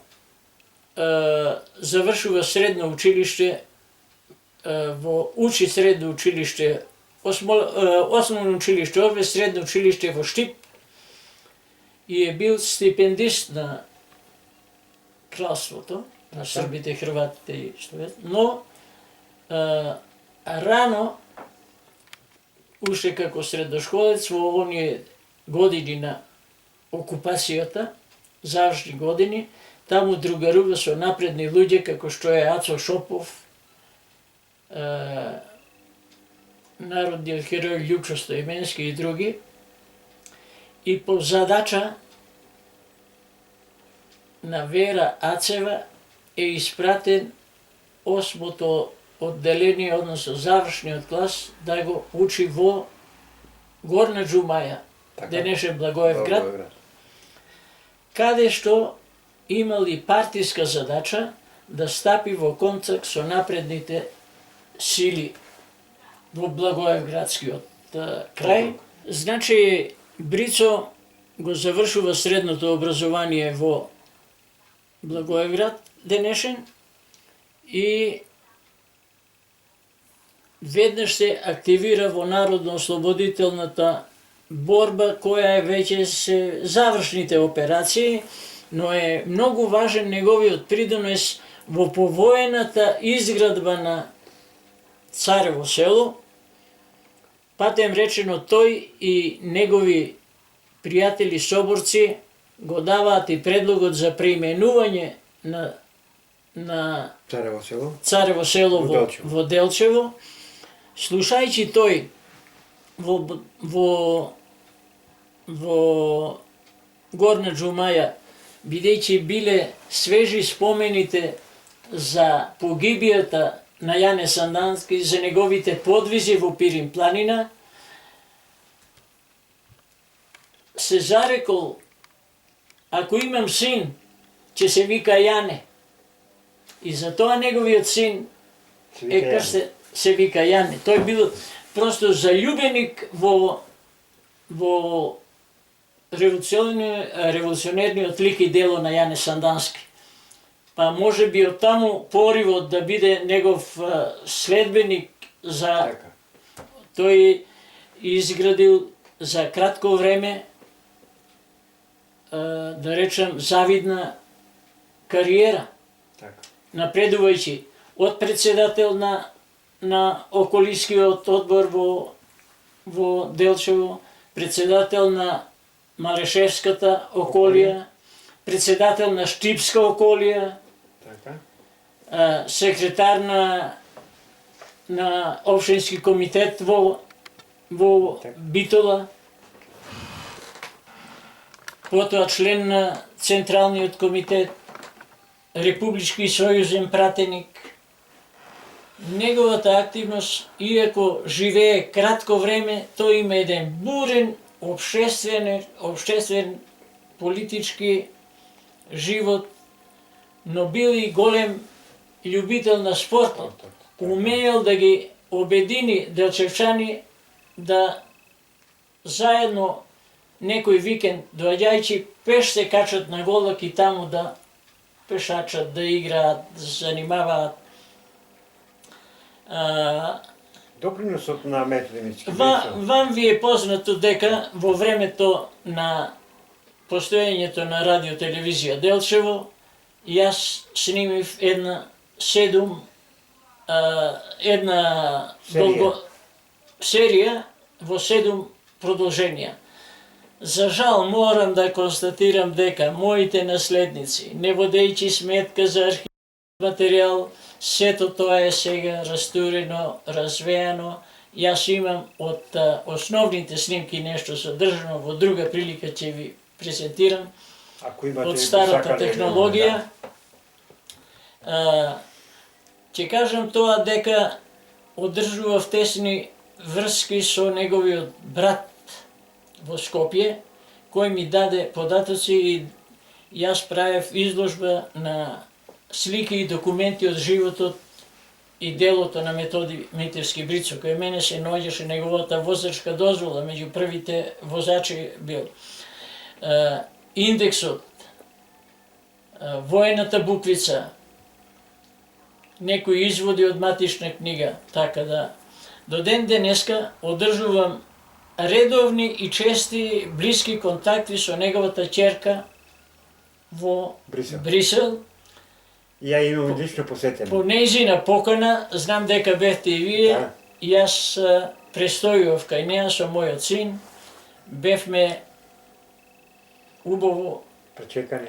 завршува средно училиште, учи средно училиште, основно училиште Орве, средно училиште во Штип и е бил стипендист на кралството, на србите, хрватите и но рано, уште како средношколец, во оние години на окупацијата, завршни години, таму другарува со напредни луѓе како што е Ацо Шопов, народниот херој Љупчо Стоименски и други. И по задача на Вера Ацева е испратен 8-то одделение, односно завршниот клас, да го учи во Горна Џумаја, денешен Благоевград, каде што имал и партиска задача да стапи во контакт со напредните сили во Благоевградскиот крај. Значи, Брицо го завршува средното образование во Благоевград денешен и веднаш се активира во народно-ослободителната борба, која е веќе се завршните операции, но е многу важен неговиот придонес во повоената изградба на Царево село. Патем речено, тој и негови пријатели соборци го даваат и предлогот за преименување на Царево село во Делчево. Слушајќи тој во Горна Џумаја, бидејќи биле свежи спомените за погибијата на Јане Сандански, за неговите подвизи во Пирин планина, се зарекол ако имам син, ќе се вика Јане. И затоа неговиот син се вика Јане. Тој бил просто заљубеник во револуционерниот лик и дело на Јане Сандански. Па може би од таму поривот да биде негов следбеник за... Тој изградил за кратко време, да речем, завидна кариера, напредувајќи од председател на околискиот одбор во Делчево, председател на Марешевската околија, председател на Штипска околија, секретар на општински комитет во Битола, потоа член на Централниот комитет, Републички сојузен пратеник. Неговата активност, иако живее кратко време, тој има еден бурен обштествен политички живот, но бил и голем љубител на спортот. Умеел да ги обедини делчевчани да заедно некој викенд доаѓајќи пеш се качат на голак и таму да пешачат, да играат, да се занимаваат. Доприносот на Методи Митевски Вам ви е познато дека во времето на постоењето на радио-телевизија Делчево, јас снимив една серија во 7 продолженија. За жал морам да констатирам дека моите наследници, не водејќи сметка за архивски материјал, сето тоа е сега растурено, развеано. Јас имам од основните снимки нешто содржано, во друга прилика ќе ви презентирам, од старата технологија. Ќе кажам тоа дека одржував тесни врски со неговиот брат во Скопје, кој ми даде податоци и јас правев изложба на слики и документи од животот и делото на Методи Митевски Брицо. Кај мене се наоѓаше неговата возачка дозвола, меѓу првите возачи бил. Индексот, воената буквица, некои изводи од матична книга, така да до ден денеска одржувам редовни и чести блиски контакти со неговата ќерка во Брисел. Ја имам лично посетена. По нејзина покана, знам дека бевте и вие, јас престојував кај неа со мојот син, бевме убаво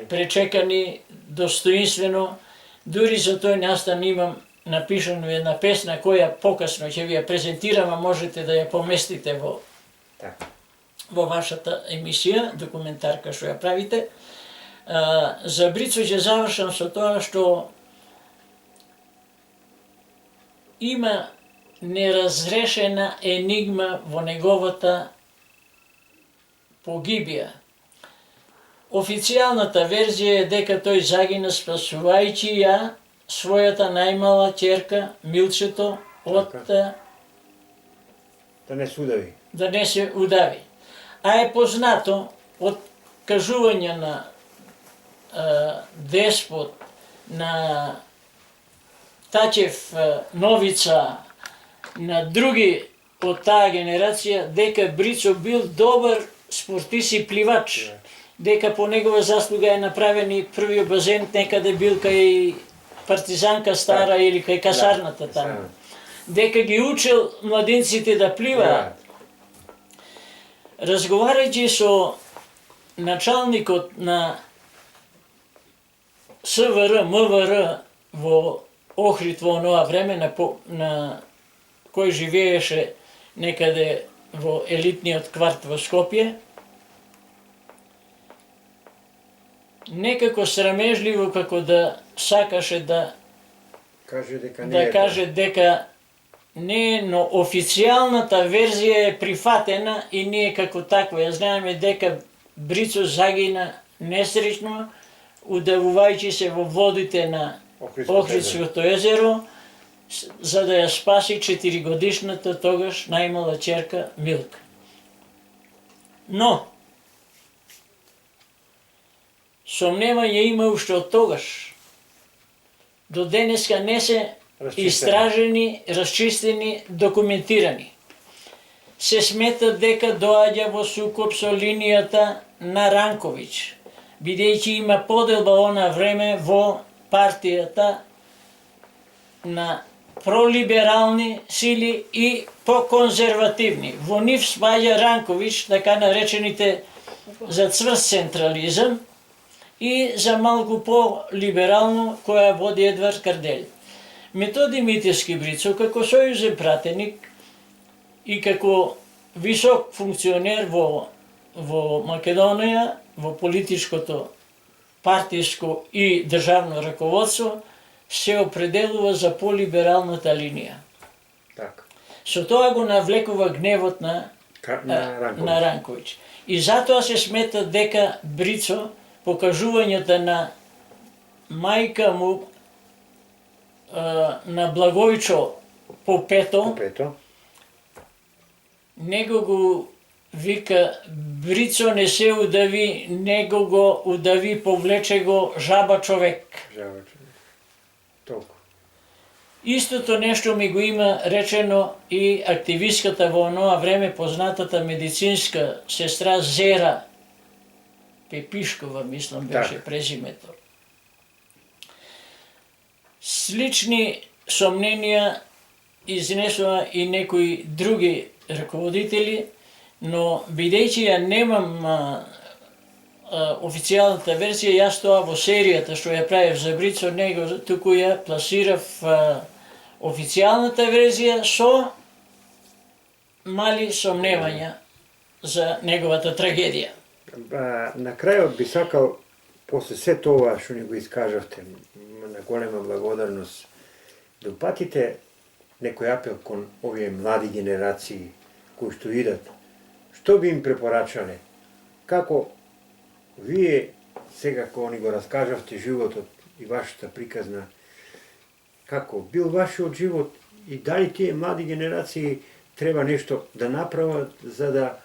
пречекани, достоинствено. Дури за тој настан имам напишано една песна која покасно ќе ви ја презентирам, а можете да ја поместите во вашата емисија, документарка што ја правите. За Брицо ќе завршам со тоа што има неразрешена енигма во неговата погибија. Официјалната верзија е дека тој загина спасувајќи ја својата најмала ќерка Милчето од да не се удави. А е познато од кажување на Деспот, на Тачев, Новица, на други од таа генерација, дека Брицо бил добар спортист и пливач, дека по негова заслуга е направен и првиот базен некаде бил кај Партизанка стара или кај касарната таму. Дека ги учил младинците да пливаат. Разговарајќи со началникот на СВР, МВР во Охрид во онова време, на кој живееше некаде во елитниот кварт во Скопје, некако срамежливо како да сакаше да каже дека не, но официјалната верзија е прифатена и ние како таква ја знаеме дека Брицо загина несреќно, удавувајќи се во водите на Охридското Охридското езеро, за да ја спаси 4-годишната тогаш најмала черка Милка. Но, сомневање има уште од тогаш. До денеска не се истражени, расчистени, документирани. Се смета дека доаѓа во сукоп со линијата на Ранковиќ, бидејќи има поделба она време во партијата на пролиберални сили и поконзервативни. Во нив спаѓа Ранковиќ, така наречените за цврст централизам, и за малку по-либерално која води Едвард Карделј. Методи Митевски Брицо, како сојузен пратеник и како висок функционер во Македонија, во политичкото, партиско и државно раководство, се определува за полибералната линија. Така. Со тоа го навлекува гневот на Ранковиќ. И затоа се смета дека Брицо, покажувањата на мајка му на Благојчо Попето, него го вика Брицо не се удави, него го удави, повлече го жаба човек. Толку. Истото нешто ми го има речено и активистката во оноа време, познатата медицинска сестра Зера Пепишкова, мислам беше презимето. Слични сомненија изнесува и некои други раководители, но бидејќи ја немам официјалната верзија, јас тоа во серијата што ја правев за Брицо, него туку ја пласирав официјалната верзија со мали сомневања за неговата трагедија. На крајот би сакал, после се тоа што ни го искажавте, на голема благодарност, да упатите некој апел кон овие млади генерации кои што идат. Што би им препорачале? Како вие сега кога ни го раскажавте животот и вашата приказна, како бил вашиот живот и дали тие млади генерации треба нешто да направат за да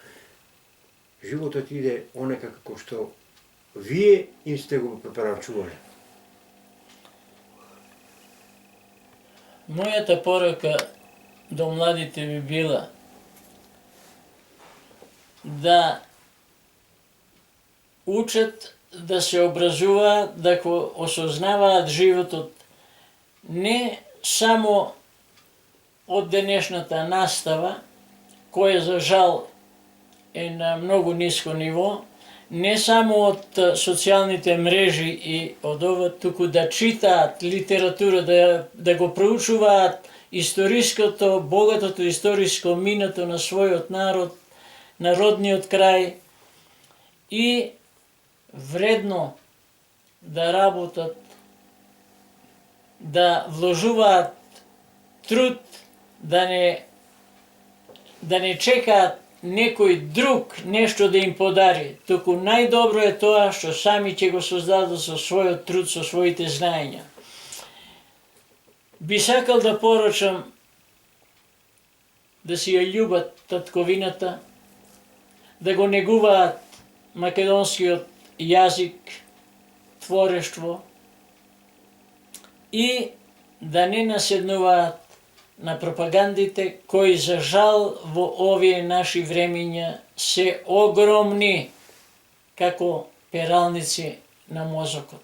животот иде онека како што вие им сте го препорачувале? Мојата порака до младите би била да учат, да се образуваат, да го осознаваат животот не само од денешната настава, која за жал е на многу ниско ниво, не само од социјалните мрежи и од ова, туку да читаат литература, да го проучуваат историското, богатото историско минато на својот народ, народниот крај и вредно да работат, да вложуваат труд, да не чекаат некој друг нешто да им подари, туку најдобро е тоа што сами ќе го создадат со својот труд, со своите знаења. Би сакал да порачам да си ја љубат татковината, да го негуваат македонскиот јазик, творештво и да не наседнуваат на пропагандите кои за жал во овие наши времиња се огромни како пералници на мозокот.